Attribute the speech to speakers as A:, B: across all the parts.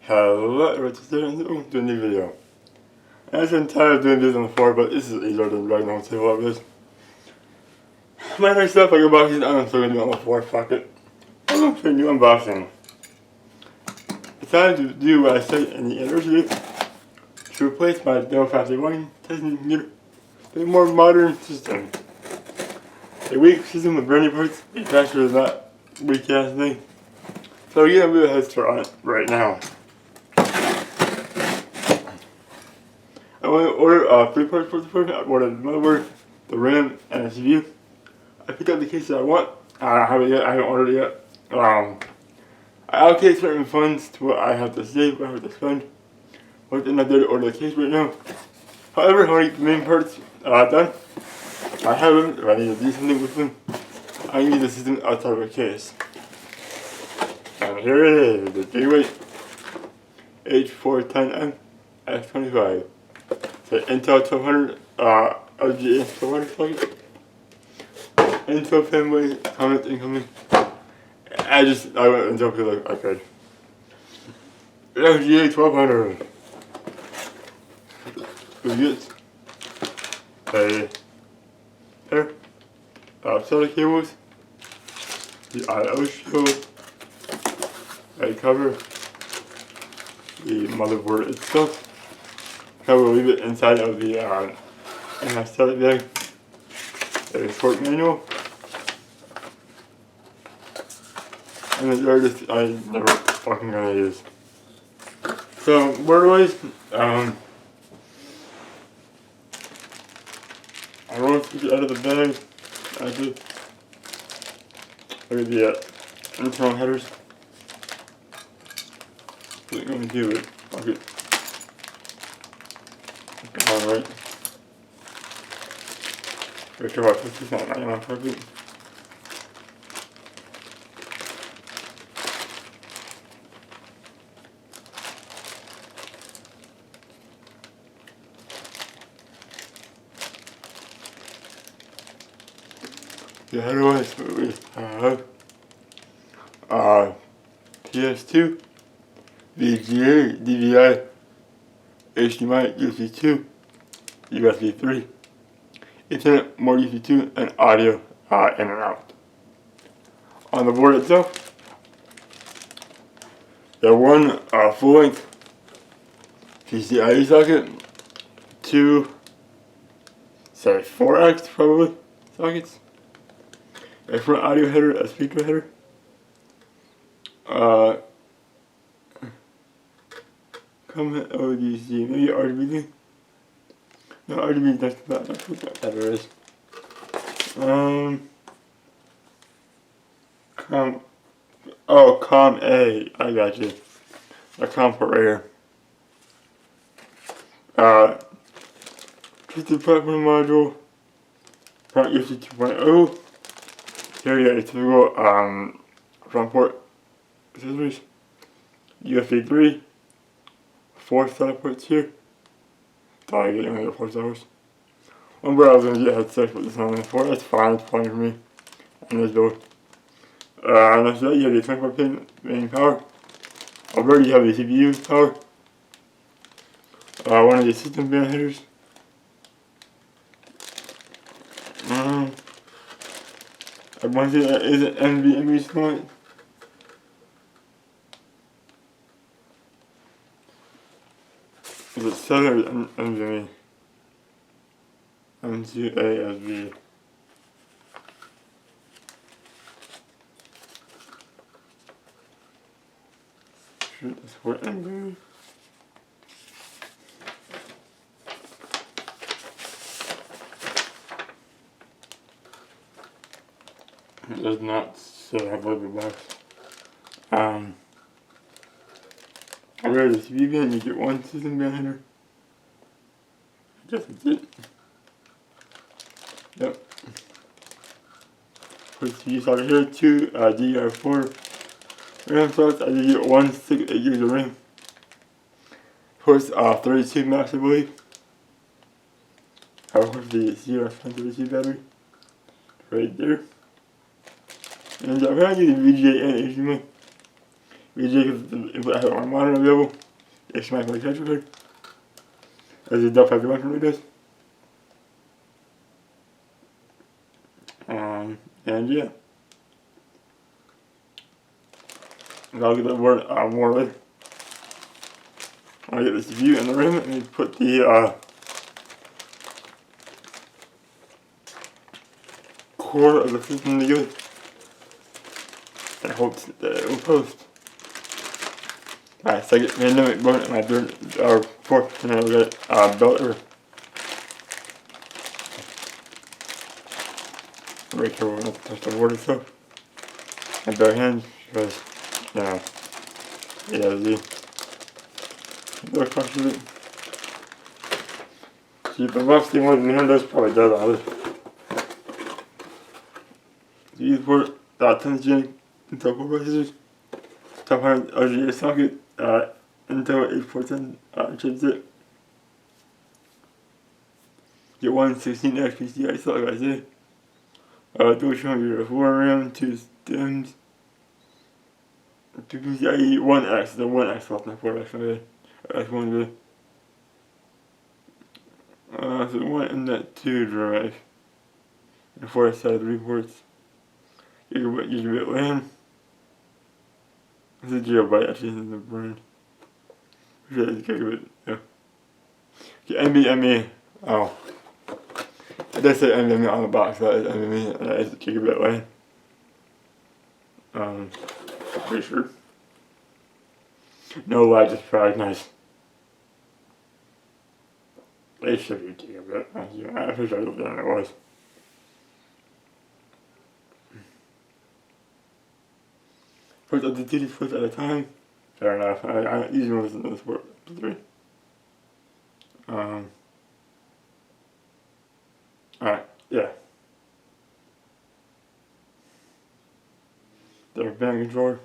A: Hello, everyone, today I'm doing a new video. I've been tired of doing this on the floor, but this is easier than right now to say what this. My next stuff, I go boxes, I'm still gonna do it on the floor, fuck it. I'm gonna show you unboxing. Decided to do what I said in the intro to replace my Dell Factory 1 testing computer with a more modern system. A weak system with brand new parts, a faster than that weak ass thing. So yeah, I'm gonna head start on it right now. I want to order 3 parts for the first. I ordered the motherboard, the RAM, and the CPU. I picked up the case that I want. I don't have it yet. I haven't ordered it yet. I allocate certain funds to what I have to save, what I have to spend. What's in my day to order the case right now. However, I want to get the main parts done. I have them. If I need to do something with them, I need the system outside of a case. And here it is, the Gigabyte H410M-S2H. The Intel 1200, LGA 1200 plug-in. Intel fanboy comment incoming. I went Intel because I could. LGA 1200. We get a pair of SATA cables, the I/O shield, a cover, the motherboard itself. I will leave it inside of the anesthetic bag. A short manual. And the artist I never fucking gonna use. So word-wise, I want to take it out of the bag. I did. Look at the internal headers. What are you gonna do with it? Fuck it. Alright. We're sure about 50% right now, perfect. The header-wise, we have PS2, EVGA, DVI, HDMI, USB 2, USB 3, Ethernet, more USB 2, and audio in and out. On the board itself, there one full-length PCIe socket, 4X probably sockets, a front audio header, a speaker header, comment ODC, maybe RGB. No, RGB next to that, that's what that header is. COM A, I got you. A COM port right here. Twisted platform module, front USB 2.0. Here you got a typical front port accessories. USB 3, 4 SATA ports here. Thought I get only 4 SATAs. One where I was gonna get headset with this on the 4, that's fine, it's fine for me. And this door. And after that you have the 24 pin main power. Over you have the CPU power. One of the system fan headers. I want to say that is an NVMe slot. Is it Celeron or NVMe? M2ASV. Should this for NVMe? It does not say I believe it box. I read the TV van, you get one system van header. I guess that's it. Yep. For the TV socket here, 2 DDR4 RAM slots. I did get 1 8 GB of RAM. Of course, 32 max, I believe. Of course, the CR32 battery. Right there. And I'm going to use EVGA and HDMI. EVGA because input I have on my monitor available. HDMI for the capture card. As a Dell 51 for this. And yeah. I'll get that word more later. I'll get this view in the room and put the core of the system together. And I hope that it will post. My second pandemic board and my third, or fourth, and I got belt ever. Very careful not to touch the board itself. My bare hands, because, you know, no question of it. See, if the rough thing wasn't here, that's probably dead on it. These were 10th gen Intel Core processors, top 100 RGA socket, Intel H410 chipset. Get 116X PCI slot, like I said. Dual channel GB Ram, 2 stems, 2 PCIe 1X, the 1X slot, not 4X, that's one of the. So 1 and that 2 drive, and 4 side 3 ports. Gigabyte Ram. This is Gigabyte, actually, in the brand. Sure, it's Gigabyte, yeah. NVMe, oh. It does say NVMe on the box, that is NVMe, and that is Gigabyte Ram. Pretty sure. No lie, just product, nice. It should be Gigabyte, I'm pretty sure I looked down it was. First, I'll do 2 displays at a time. Fair enough. I usually listen to this for 3. Alright, yeah. Their band controller.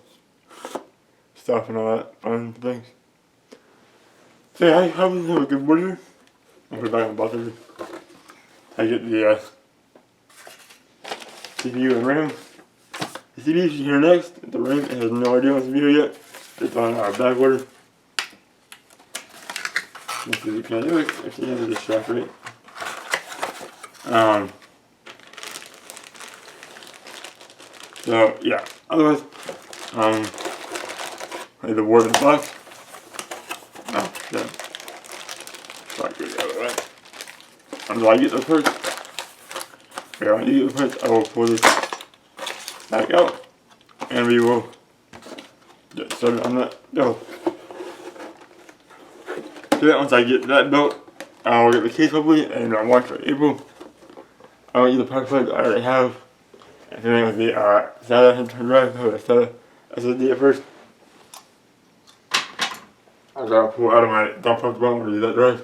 A: Stuff and all that fun things. So yeah, I have a good board here. I'll put it back on the box here. I get the CPU and RAM. The CPU is here next. The RAM has no idea what's video yet. It's on back order. Let's see if we can do it. Actually, into the shaft right. So yeah. Otherwise, the board in the box. Oh, yeah. Sorry, good the other way. Until I get the parts. Okay, when I get the parts, I will pull this back out, and we will get started on that belt. So that once I get that belt, I will get the case hopefully, and I'll watch for April. I will use the power plug I already have, and then with the SATA drive, or SATA SSD at first. I gotta pull out of my dump truck belt to do that drive.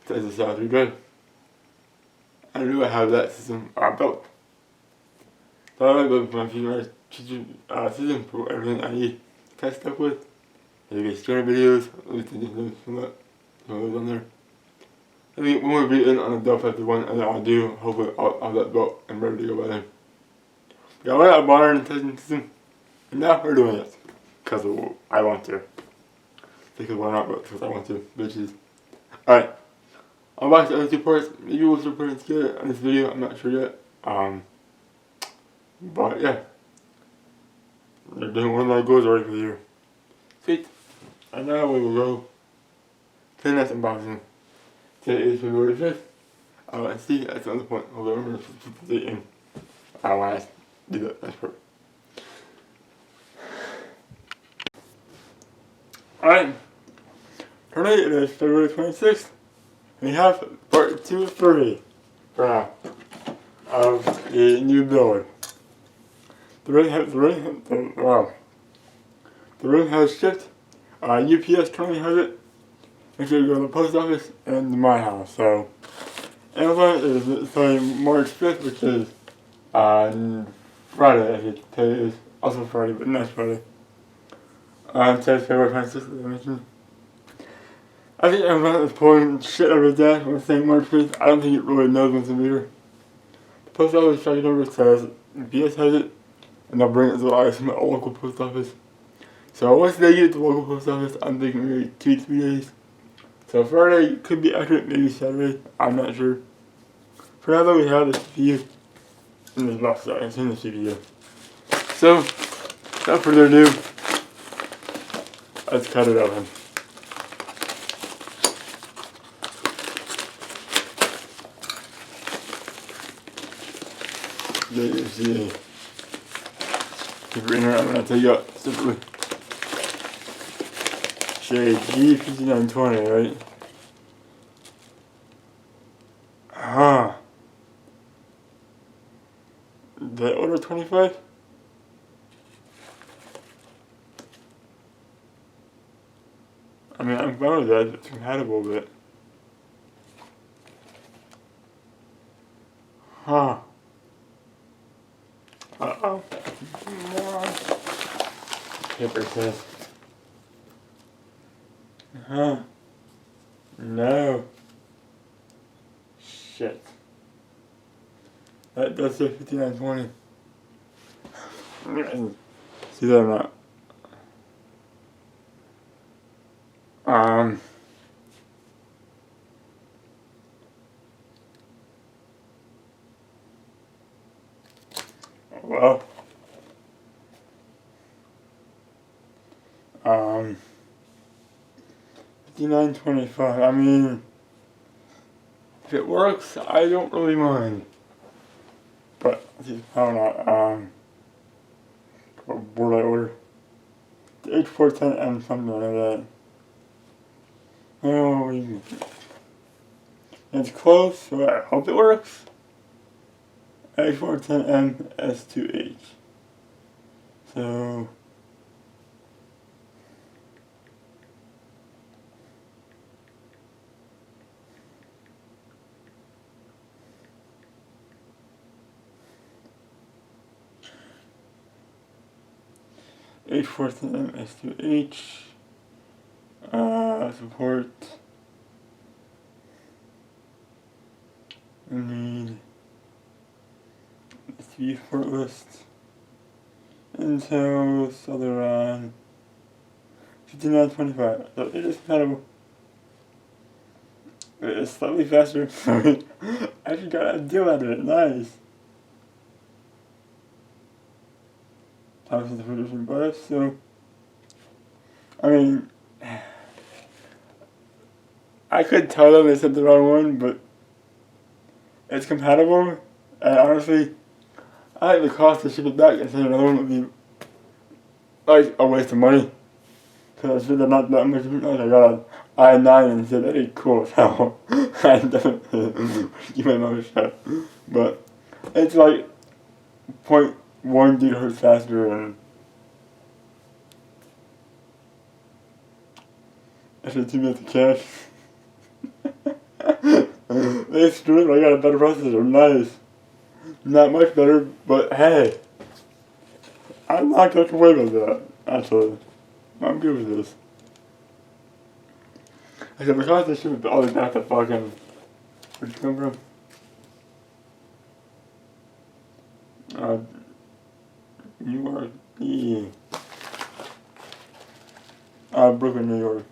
A: That's a SATA 3 drive. I knew I have that system built. So I like my future system for everything I need to test stuff with. If you get streaming videos, at least some of those on there. I think one more video on the Dell 51 and then I'll do, hopefully I'll have that built and ready to go by then. Yeah, I got a modern testing system, and now we're doing it. Because I want to. Because why not, but because I want to, bitches. Alright. I'll watch the other 2 parts. Maybe we'll start putting it together on this video, I'm not sure yet. But yeah. They're doing one of my goals already for the year. Sweet. And now we will go to the next unboxing. Today is February 5th. And see, that's another point. Hold on, remember to put the date in. When I do that, that's perfect. Alright. Today it is February 26th. We have part 2 of 3 for now of the new build. The room has shipped. UPS currently has it. Make sure you go to the post office and my house. So Amazon is saying March 5th, which is Friday. I should tell you, it's also Friday, but next Friday. Today's February 26th, as I mentioned. I think Amazon is pulling shit out of his ass when saying March 5th. I don't think it really knows what's in the meter. The post office tracking number says UPS has it, and they'll bring it to a local post office. So once they get to the local post office, I'm thinking maybe 2-3 days. So Friday could be accurate, maybe Saturday. I'm not sure. For now though, we have the CPU in this box. Sorry, it's in the CPU. So without further ado, let's cut it open. There you see. Behringer, I'm gonna take you out separately. Shade G5925, right? Huh. Did I order 25? I mean, I'm fine with that. It's compatible, but. Huh. Uh-oh. Paper says. Huh. No. Shit. That does say 5920. See that or not? Well. 5925. I mean, if it works, I don't really mind. But I don't know. What board I order? The H410M, something like that. Oh, it's close, so I hope it works. H410M-S2H. So. H410M-S2H. Support. We need CPU support list. Intel, Celeron, 5925. So it is compatible. It's slightly faster. I actually got a deal out of it. Nice. Obviously, for different buffs, so. I mean, I could tell them they sent the wrong one, but it's compatible. And honestly, I like the cost to ship it back and send another one would be like a waste of money. Because I they're not that much different. Like I got an i9 and said that'd be cool as hell. I definitely give my mom a shot. But it's like 0.1 gigahertz faster and I should do that to cash. They screwed it, I got a better processor, nice. Not much better, but hey. I'm not gonna complain about that, actually. I'm good with this. I said, because this shit always back to fucking. Where'd you come from? New York. Yeah. Brooklyn, New York.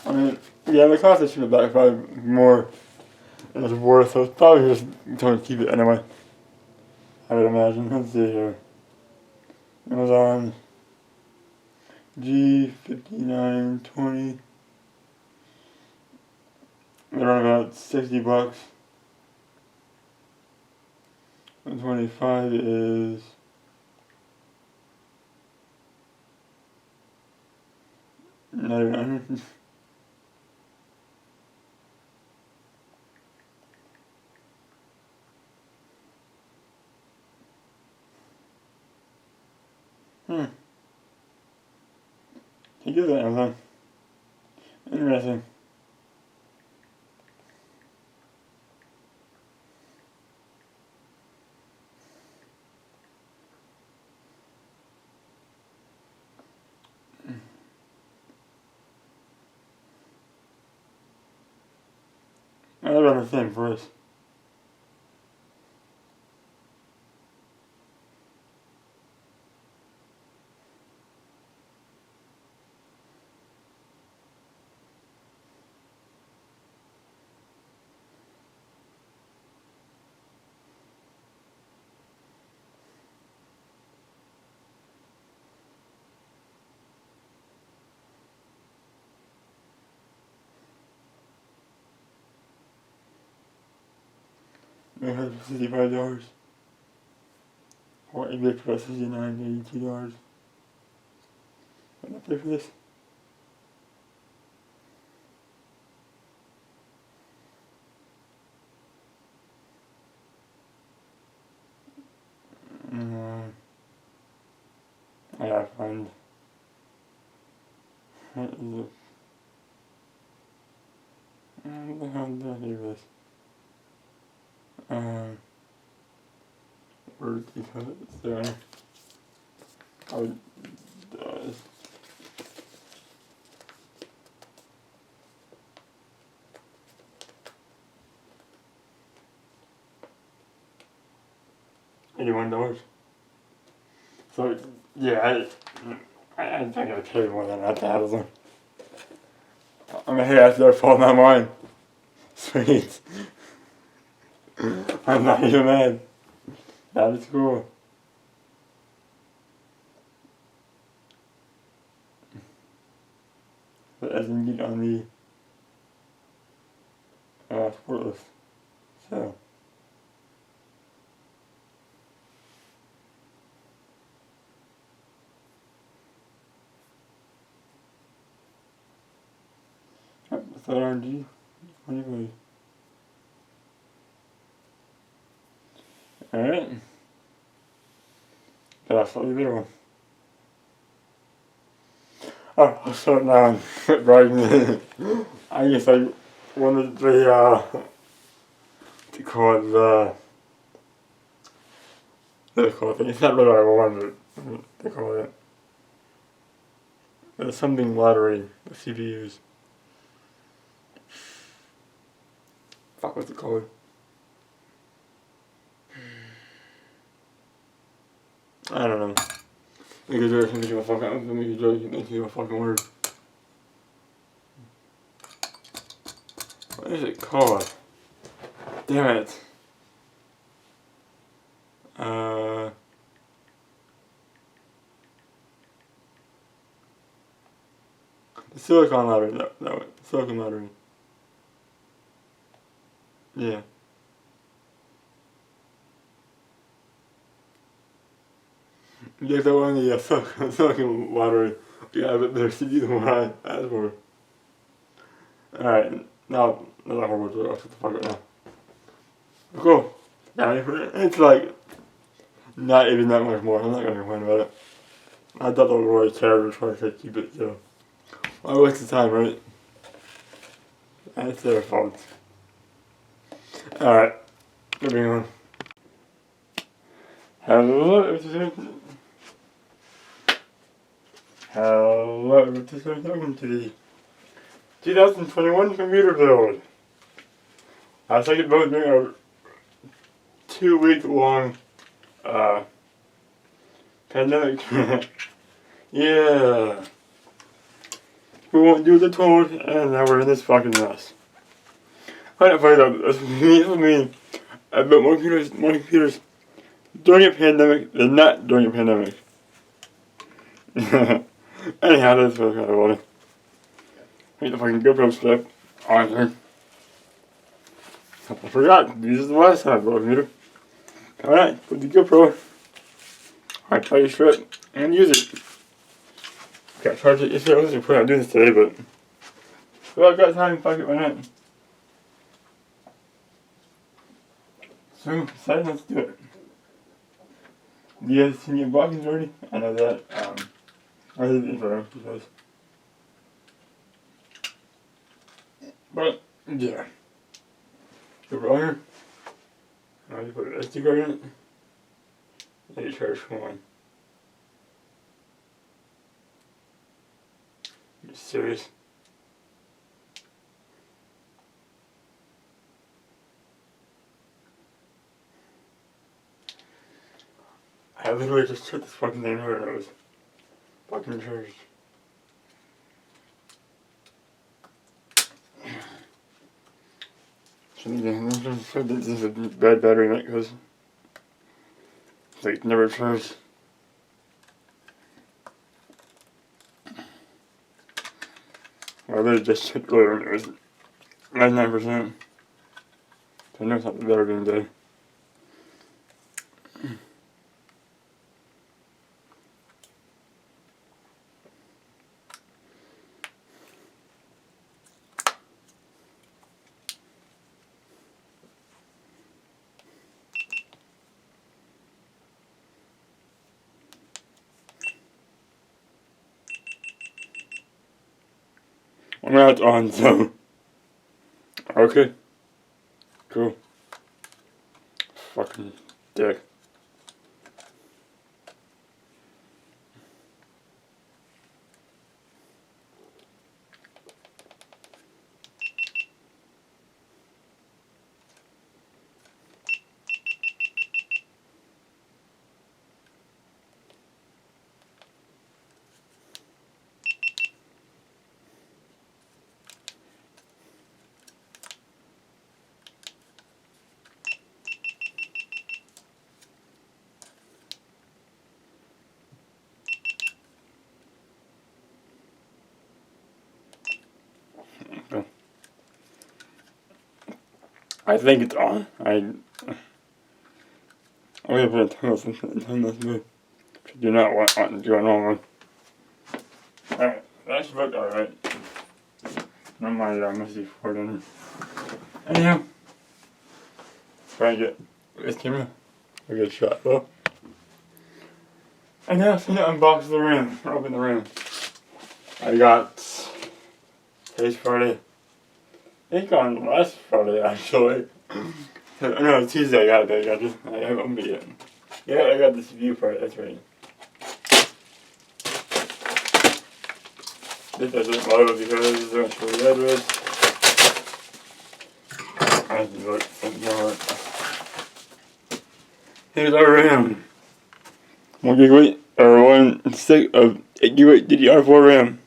A: I mean, yeah, the cost of shipping back probably more than it's worth, so it's probably just going to keep it anyway. I would imagine. Let's see here. Amazon G5920. They're on about $60. 125 is not even 100. He gives it Amazon. Interesting. They're about the same price. It has $65. Or eBay for $69.82. What did I pay for this? I gotta find. What is it? What the hell did I do this? Where did you put it? It's there. Oh, it does. $81. So, yeah, I think I paid more than that to Amazon. I mean, hey, that's their fault, not mine. Sweet. I'm not even mad. That is cool. But as in get on the support list. So. Celeron G5925. Alright. Got a slightly better one. Oh, I'll start now and bragging. I guess I wanted to call it it's not really what I wanted to call it. It's something lottery with CPUs. Fuck, what's it called? I don't know. Make a joke, make a fucking word. What is it called? Damn it. The silicon lottery, that one. Silicon lottery. Yeah. Yeah, that one, yeah, silicon lottery. Yeah, but there's CD the one I asked for. Alright, now, another horrible joke. I'll shut the fuck up now. Cool. Yeah, it's like, not even that much more. I'm not gonna complain about it. I thought they were really terrible trying to keep it, so. I waste the time, right? And it's their fault. Alright, moving on. Hello, everyone. Hello, everyone. Welcome to the 2021 computer build. I was thinking about doing a 2-week-long pandemic. Yeah. We won't do the tour, and now we're in this fucking mess. I don't find out this mean I built more computers during a pandemic than not during a pandemic. Anyhow, that's really kind of funny. I need the fucking GoPro strap on here. I forgot, this is the last time I built a computer. Alright, put the GoPro on tight strap and use it. Got charged it yesterday. I wasn't planning on doing this today, but well, I've got time, fuck it, why not? So, decided let's do it. You guys seen the unboxings already? I know that. I did the intro because. But, yeah. Go on here. I just put an SD card in it. And you charge for one. Are you serious? I literally just took this fucking thing over and it was fucking charged. This is a bad battery in it because it's like never charged. I literally just checked earlier and it was 99%. So I know it's not the battery being dead. now it's on, so. Okay. Cool. Fucking dick. Okay. I think it's on. I'm gonna put a turn this move. I do not want it to go on one. Alright, that should look alright. No mind that I must be forward. Anyhow, try and get this camera a good shot though. And now it's time to unbox the RAM, or open the RAM. I got today's Friday. I think on last Friday actually. No, Tuesday I got it. I haven't opened it yet. Yeah, I got this view part, that's right. This doesn't load because this is not sure the address. I have to look something out. Here's our RAM. 1 gigabyte or 1 stick of 8 gigabyte DDR2 Ram.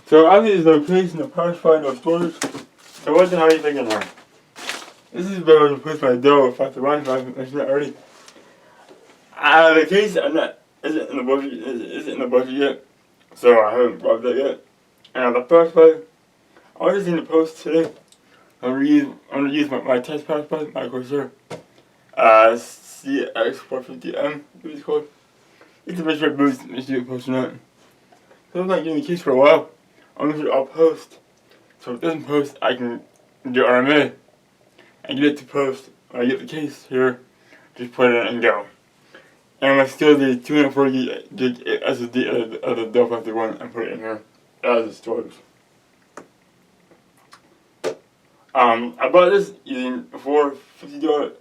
A: So obviously there's no case, no power supply, no storage. So what the hell are you thinking here? This is better to put my Dell 501 if I haven't mentioned that already. The case isn't in the budget yet. So I haven't brought that yet. And the power supply, I just need to post today. I'm gonna use my test power supply, my Corsair CX450M, what it's called. It's a bit of boost, it's doing posting that. So I'm not getting the case for a while. I'll post. So if it doesn't post, I can do RMA and get it to post. When I get the case here, just put it in and go. And I'm gonna steal the 240 gig SSD of the Dell 501 and put it in here as a storage. I bought this using $450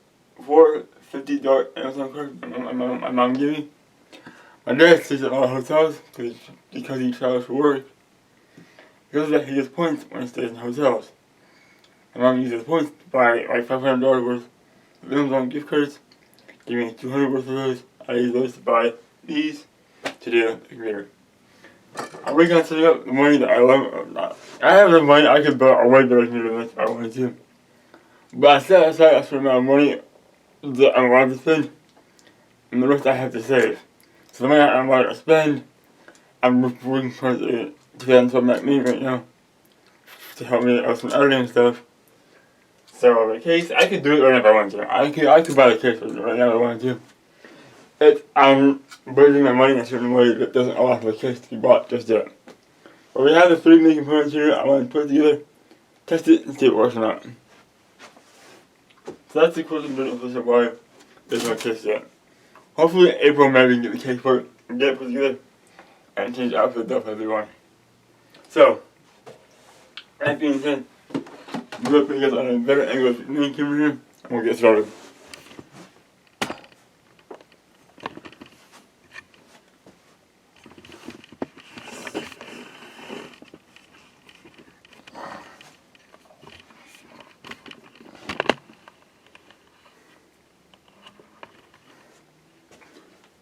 A: Amazon card my mom gave me. My dad stays at a lot of hotels because he travels for work. Because of that, he gets points when he stays in hotels. My mom uses points to buy like $500 worth of Amazon gift cards. Give me $200 worth of those. I use those to buy these to do the computer. I'm working on setting up the money that I love. I have the money, I could buy a way better computer than this if I wanted to. But I set aside a certain amount of money that I'm allowed to spend, and the rest I have to save. So the money I'm allowed to spend, I'm working towards it to get into Mac Mini right now to help me out with some editing and stuff. So the case, I could do it right now if I wanted to. I could buy the case right now if I wanted to. I'm budgeting my money in a certain way that doesn't allow for the case to be bought just yet. But we have the 3 main components here. I want to put it together, test it, and see if it works or not. So that's the course I'm doing with why there's no case yet. Hopefully in April, maybe we can get the case for it, and get it put together, and change it out for the Dell 501. So, that being said, I'm going to put you guys on a better angle of the main camera here, and we'll get started.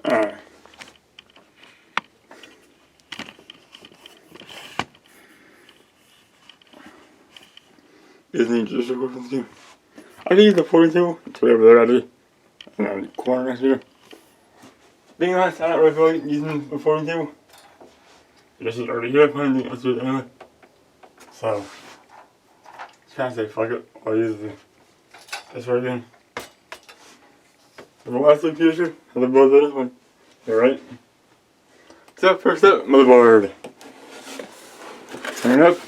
A: Alright. Is the just a reference game. I can use the folding table, it's way over there already. And then the corner next here. Being honest, I don't really feel like using the folding table. This is already here, I'm going to do it anyway. So, just kind of say fuck it, I'll use this right again. The last look picture, the board this one. Alright. So first up, motherboard. Turn it up.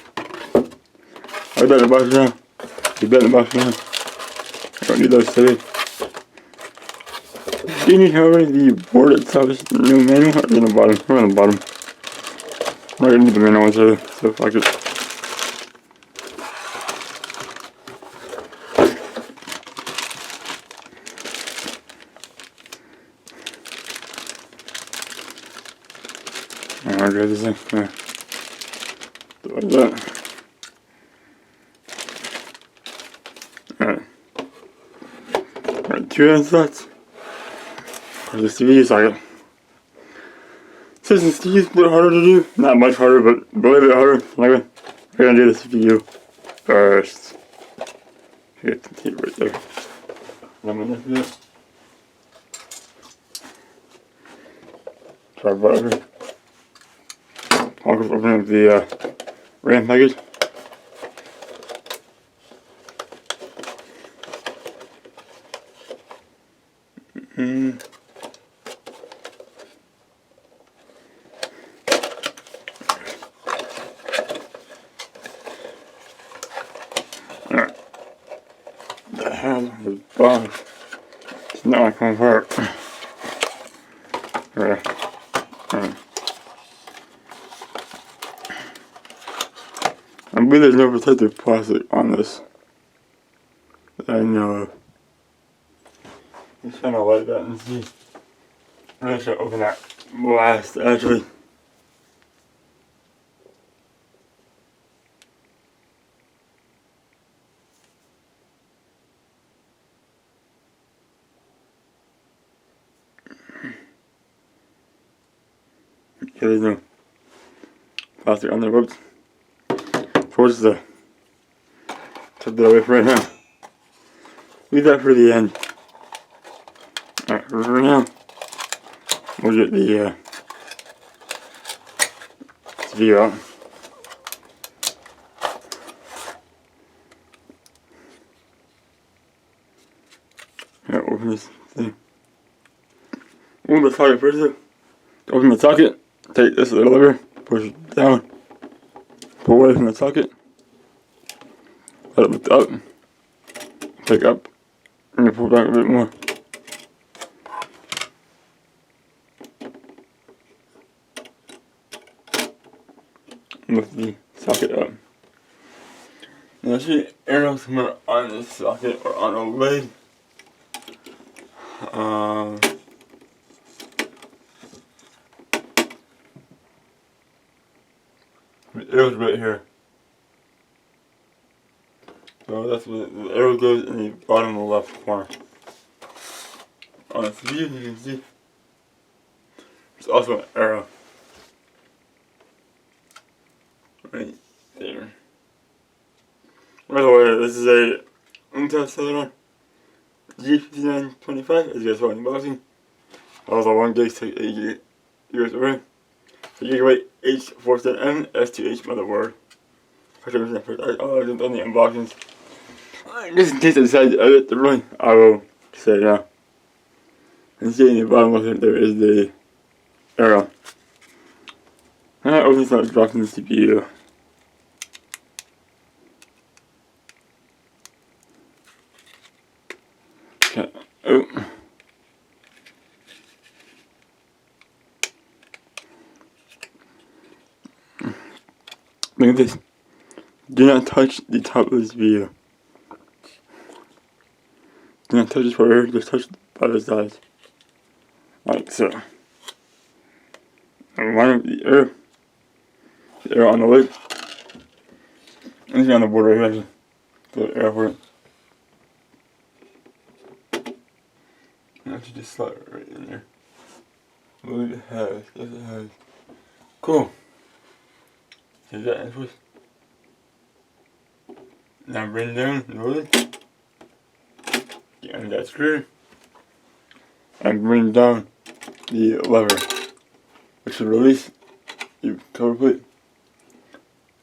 A: I bet in the box now. You bet in the box now. I don't need those today. Do you need, however, the board itself is the new manual or in the bottom? We're on the bottom. I'm not gonna need the manual one today, so fuck it. I'm gonna grab this thing. Yeah. Do it like that. Alright. Alright, 2 end slots. For the CPU socket. Since the CPU is a bit harder to do, not much harder, but a little bit harder. We're gonna do the CPU first. Get the tape right there. I'm gonna do it. Try over. I'll open up the RAM package. Alright. The hell is the box? It's not gonna hurt. Alright. I believe there's no protective plastic on this that I know of. Just trying to light that and see. I'm gonna try to open that blast actually. Yeah, there's no plastic on there, whoops. Towards the take that away for right now. Leave that for the end. Alright, for now, we'll get the CPU out. Yeah, open this thing. Open the socket first though. Open the socket, take this little lever, push it down, pull away from the socket, let it lift up, pick up, and pull back a bit more. Lift the socket up. Now there should be arrows somewhere on this socket or on a lid. The arrow's right here. So that's where the arrow goes in the bottom left corner. On the view, you can see there's also an arrow right there. By the way, this is a Intel Celeron G5925, as you guys saw in the unboxing. Also 1 gig, 8 gig USB. The Gigabyte H410M-S2H motherboard. I done the unboxings. Just in case I decide to edit the run, I will say yeah. And see in the bottom left hand there is the arrow. And I open this up, dropping the CPU. Okay. Oh. Look at this. Do not touch the top of this video. Do not touch this part here, just touch by the sides. Like so. And line up the arrow on the lid. Anything on the board right here, actually. The arrow for it. And I should just slide it right in there. Look at the head, look at the head. Cool. See that input? Now bring it down, roll it. Get under that screw. And bring down the lever, which should release the cover plate.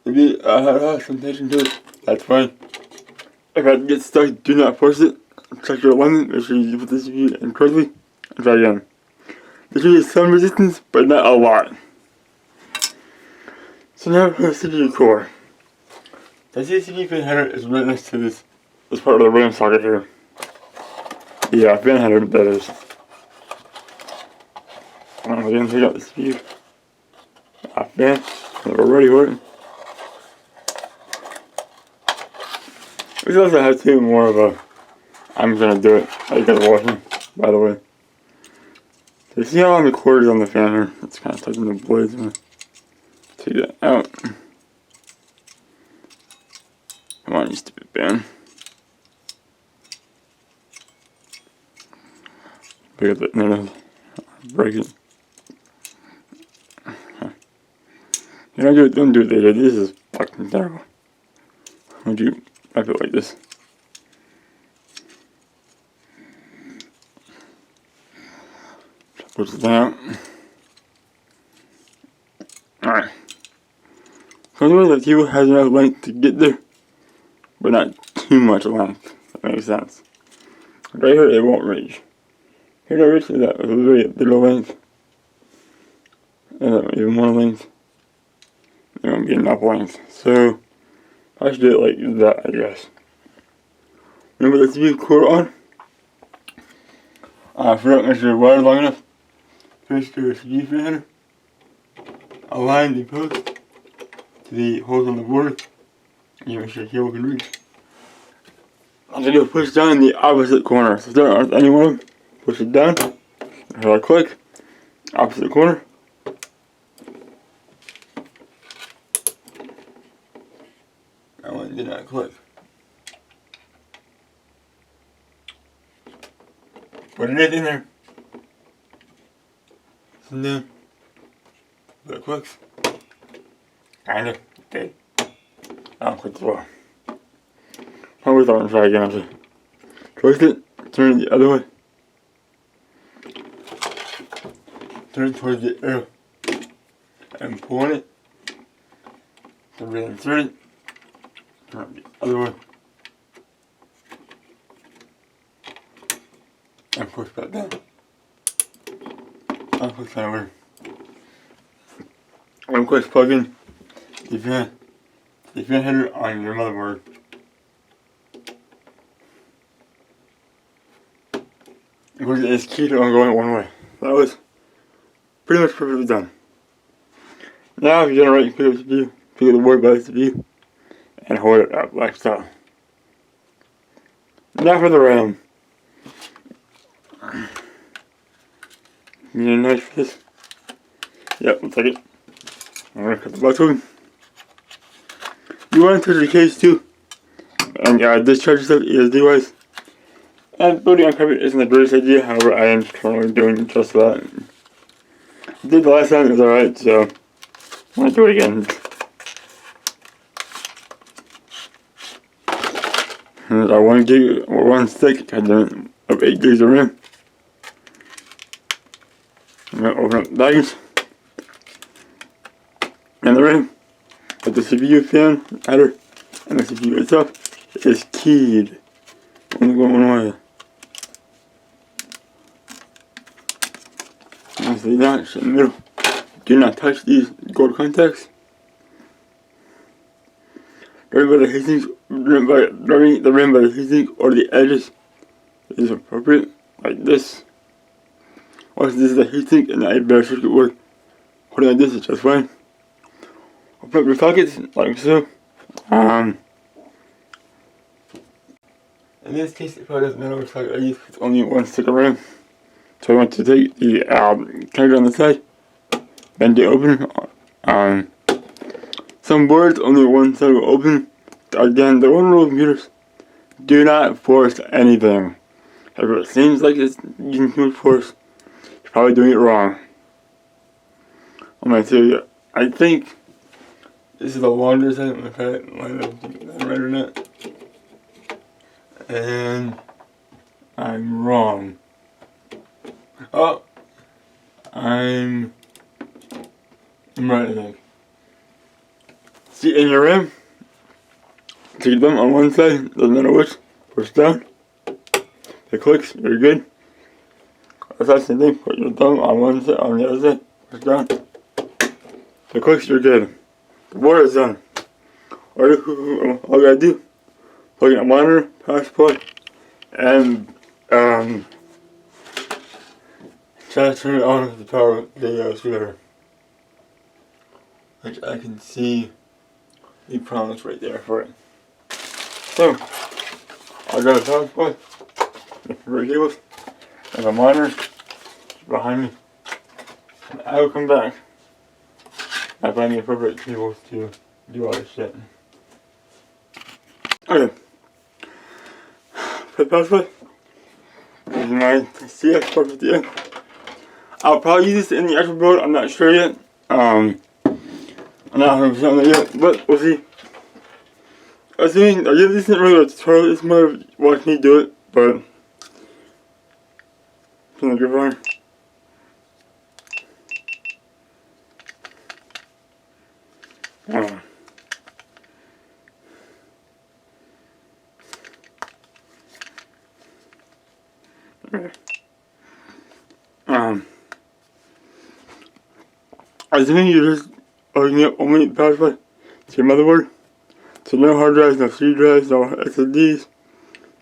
A: Maybe I have some tension to it, that's fine. If I get stuck, do not force it. Check your alignment, make sure you put the CPU in correctly, and try again. There should be some resistance, but not a lot. So now for the CPU core. The CPU pin header is right next to this part of the RAM socket here. Yeah, pin header, that is. Alright, we're gonna take out the CPU. Fan, we're ready for it. We also have two more of a. I'm gonna do it. You guys are watching, by the way. So you see how I'm recording on the fan here? It's kind of touching the blades. Take that out. Come on, you stupid fan. Pick up that nail. Break it. You know, don't do it later. This is fucking terrible. Would you wrap it like this? Push it out. Alright. So the cable has enough length to get there, but not too much length. If that makes sense. Right here, it won't reach. Here, it reaches that with a very little length. And even more length. There won't be enough length. So, I should do it like that, I guess. Remember the TV cord on? I forgot to measure the wire long enough. First, to a CD fan. Align the post to the holes on the board. And make sure the cable can reach. I'm going to push down in the opposite corner. So start with any one of them. Push it down. And I'll click. Opposite corner. That one did not click. Put it in there. And then, but it clicks. Kinda. Did. I don't click the wall. I always thought I'd try again after. Twist it, turn it the other way. Turn it towards the arrow. And pull on it. Then reinsert it. Turn it the other way. And push back down. I'll push that over. And of course plug in the fan header on your motherboard. Of course, it's key to only going one way. That was pretty much perfectly done. Now, if you generate, you pick up the CPU, pick up the board by the CPU, and hold it up like so. Now for the RAM. You need a knife for this? Yep, we'll take it. I'm gonna cut the box open. You want to touch the case too, and discharge yourself ESD wise. And booting on carpet isn't the greatest idea, however, I am currently doing just that. I did the last time, it was alright, so I'm gonna do it again. And our 1 gig or 1 stick of 8 gigs of RAM. I'm gonna open up the baggage and the RAM. But the CPU fan header and the CPU itself is keyed. Only going one way. See that in the middle. Do not touch these gold contacts. Rubbing by the heatsink, rubbing the rim by the heatsink or the edges is appropriate, like this. Once this is the heatsink and the 8-bar circuit board, holding like this is just fine. Open up your sockets like so. In this case, it probably doesn't matter which socket I use. It's only 1 stick of RAM. So I want to take the connector on the side, bend it open. Some boards only one side will open. Again, the one rule of computers: do not force anything. If it seems like it's using too much force, you're probably doing it wrong. I'm gonna tell you, I think this is the longer side. I'm gonna try it line up right or not. And I'm wrong. Oh, I'm right, I think. See, in your RAM, take them on one side, doesn't matter which, push down, it clicks, you're good. That's the same thing, put your thumb on one side, on the other side, push down, it clicks, you're good. The board is done. All you gotta do, plug in a monitor, power supply, and try to turn it on with the power of the screwdriver. Which I can see the promise right there for it. So, I'll grab the power supply, the converter cables, and the monitor behind me. And I will come back I find the appropriate cables to do all this shit. Okay. For the power supply, this is my CX450M. I'll probably use this in the actual build, I'm not sure yet. I'm not 100% on that yet, but we'll see. Assuming, I this isn't really a tutorial, it's more of watching me do it, but it's gonna go wrong. Assuming you're just hooking up only power supply to your motherboard, so no hard drives, no C drives, no SSDs,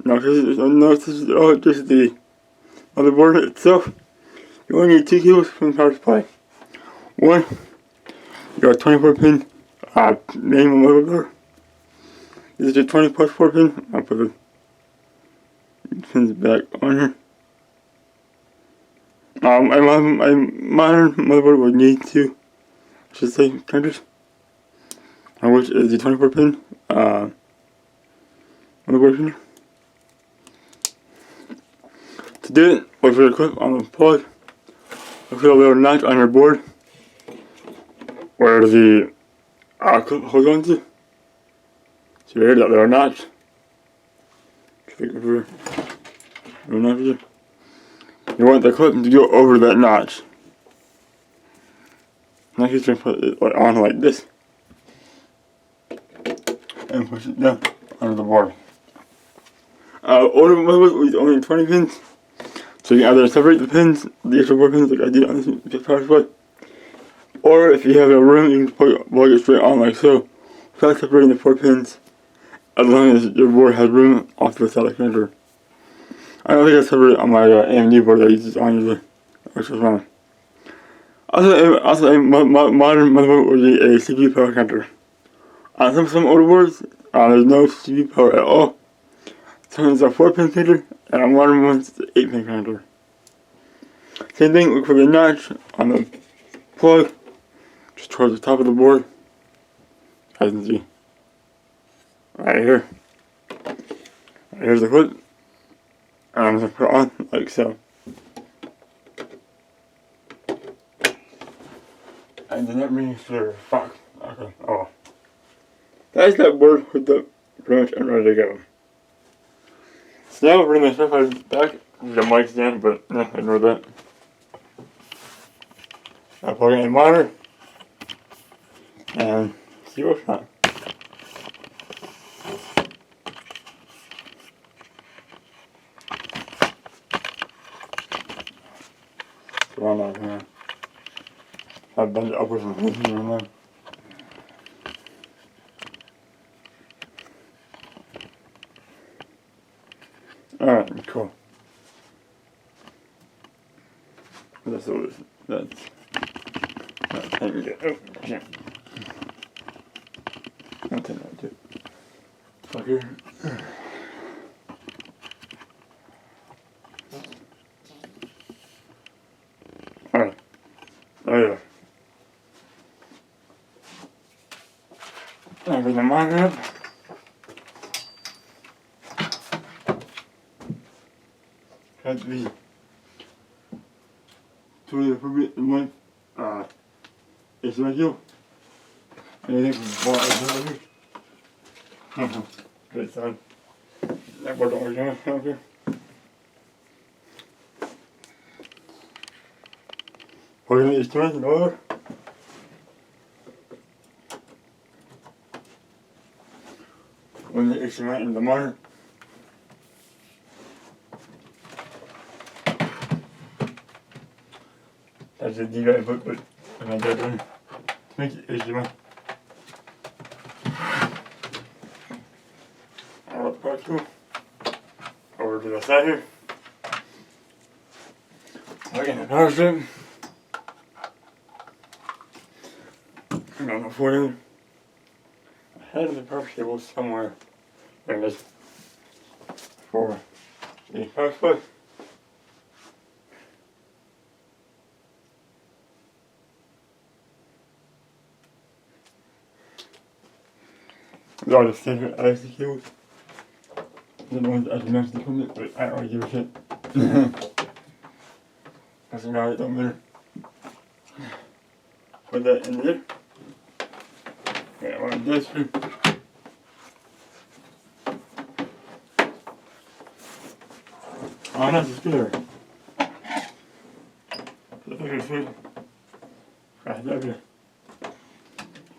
A: no just the motherboard itself. You only need 2 cables from the power supply. One, you got a 24 pin main motherboard. This is a 20+4 pin. I'll put the pins back on here. My modern motherboard would need 2, I should say, connectors, which is the 24 pin motherboard pin. To do it, wait for the clip on the plug. Look for the little notch on your board where the clip holds on to. So you hear that little notch. Click over the notch. You want the clip to go over that notch. Next, you're going to put it on like this and push it down under the board. Older motherboards with only 20 pins, so you can either separate the pins, the extra 4 pins like I did on this power supply, or if you have a room, you can plug it straight on like so, without separating the 4 pins, as long as your board has room off to the side of the connector. I don't think I separate it on my AMD board that I use this on usually, which is fine. Also, a modern motherboard would be a CPU power connector. On some older boards, there's no CPU power at all. Some is a 4-pin connector, and on modern ones, it's an 8-pin connector. Same thing, look for the notch on the plug, just towards the top of the board, as you can see. Right here. Here's the clip. And I'm going to put it on like so. And then that means for fuck. Okay. Oh. That's that board hooked up pretty much and ready to go. So now we're bringing the stuff back. The mic stand, but no, ignore that. I'll plug in a monitor and see what's on. Run out here. I've been upwards and around there. Alright, cool. That's all this. That's oh, shit. I'll take that too. Fucker. Alright. Oh yeah. I'll bring the monitor up. Had to be totally appropriate in one it's right here. And I think we bought it over here. Good son. That board don't work out here. Plug in the instrument over. When the instrument in the monitor. That's a DVI input, but I'm not that one. To make it HDMI. I'll put part 2 over to the side here. Plug in the power strip. And on the floor, I had the power cable somewhere in this for the power supply. with all the standard IC cables. I don't know what I mentioned from it, but I don't really give a shit. That's about it, don't matter. Put that in there. Yeah, I want this one. Oh, that's a scooter. Look at this. Right there.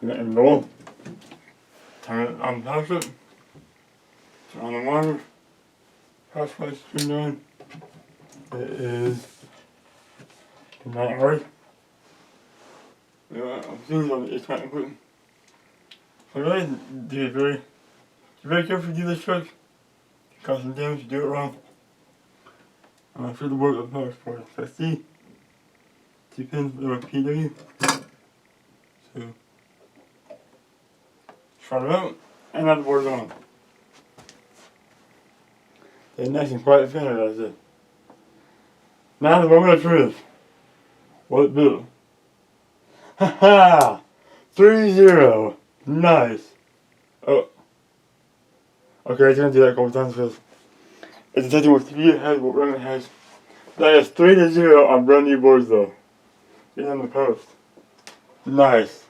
A: Let it roll. Turn it on top of it. Turn on the water. Press my screen on. It is not hard. Yeah, I'm doing on the H410M equipment. So really, be very careful to do this trick. Cause some damage if you do it wrong. I'm not sure the work of the power support. So I see 2 pins with a PW. So shut it out and now the board's on. They're nice and quiet fan, that's it. Now the moment of truth. What it do? Haha! 3-0. Nice. Oh. Okay, I'm gonna do that a couple times because it's detecting what TV it has, what RAM it has. That is 3-0 on brand new boards though. Get on the post. Nice.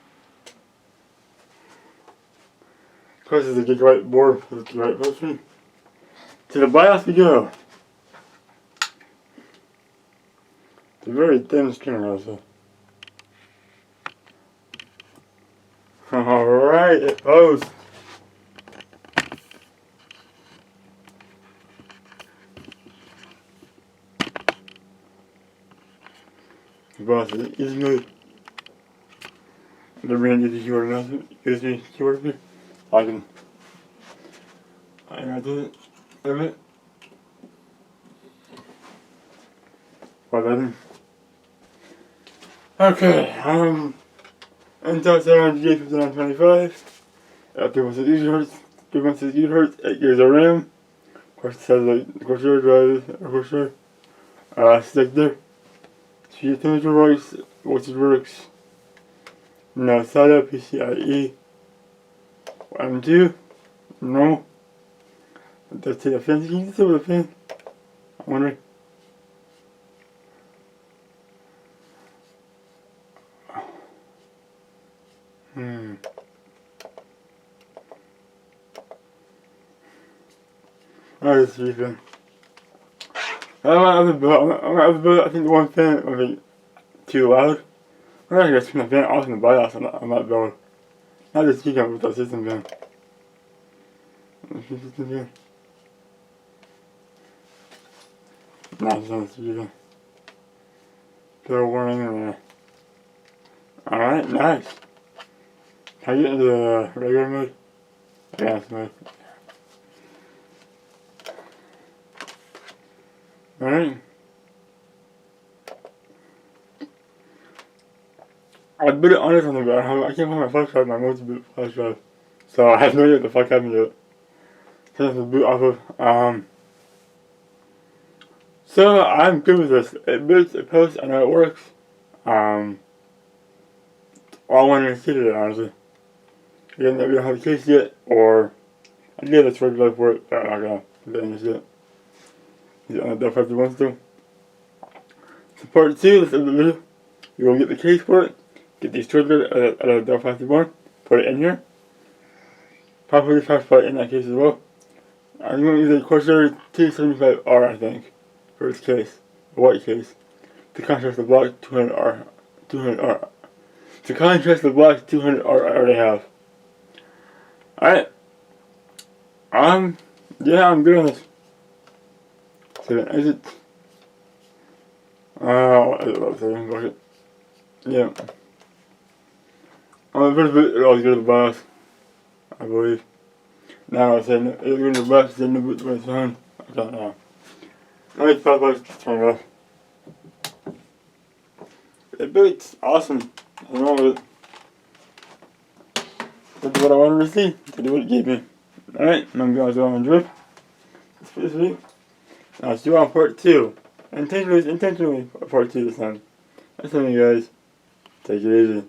A: Of course, it's a Gigabyte board with the right post screen. To the BIOS we go. It's a very thin screen also. Alright, it posts. The BIOS is easily. The brand is keyboard announcement. Here's the keyboard here. I got it. Wait a minute. Okay, Intel Celeron G5925. 316 GHz, 316 GHz, 8 GB of RAM. Of course, it says like Corsair drive, Corsair. Stick there. See temperature voice, voltage works. No SATA, PCIe. M2. No. Let's take a fan. Can you see with a fan? I'm wondering. Alright, let's see fan. I don't have a build. I think the one fan might be too loud. I'm not gonna turn the fan off in the BIOS on that build. Not just keep up with that system fan. System fan. Nah, it's not a fan. Still warning in there. Alright, nice. Can I get into the regular mode? Advanced mode. Alright. I put it on it from the back. I can't find my flash drive, my multi-boot flash drive. So I have no idea what the fuck happened to it. So I have to boot off of. So I'm good with this. It boots, it posts, I know it works. All I wanted to see today, honestly. Again, we don't have the case yet, or I did a short drive for it, but I'm not gonna do this yet. Is it on the Dell 51 still? So part 2, this is the video. You will get the case for it, get these triggers out of the Dell 51, put it in here. Probably the power supply in that case as well. I'm going to use a Corsair T75R, I think, for this case, the white case, to contrast the black 200R. To contrast the black 200R I already have. Alright. Yeah, I'm good on this. So then exit. Yeah. On the first boot, it always goes to the BIOS, I believe. Now I said it's going to the BIOS, then the boot to my phone. I don't know. Alright, power supply, turn it off. It boots, awesome. Nothing wrong with it. That's what I wanted to see. To do what it gave me. Alright, I'm going to go on drip. That's for this week. Now let's do on part 2. Intentionally part 2 this time. That's something, guys. Take it easy.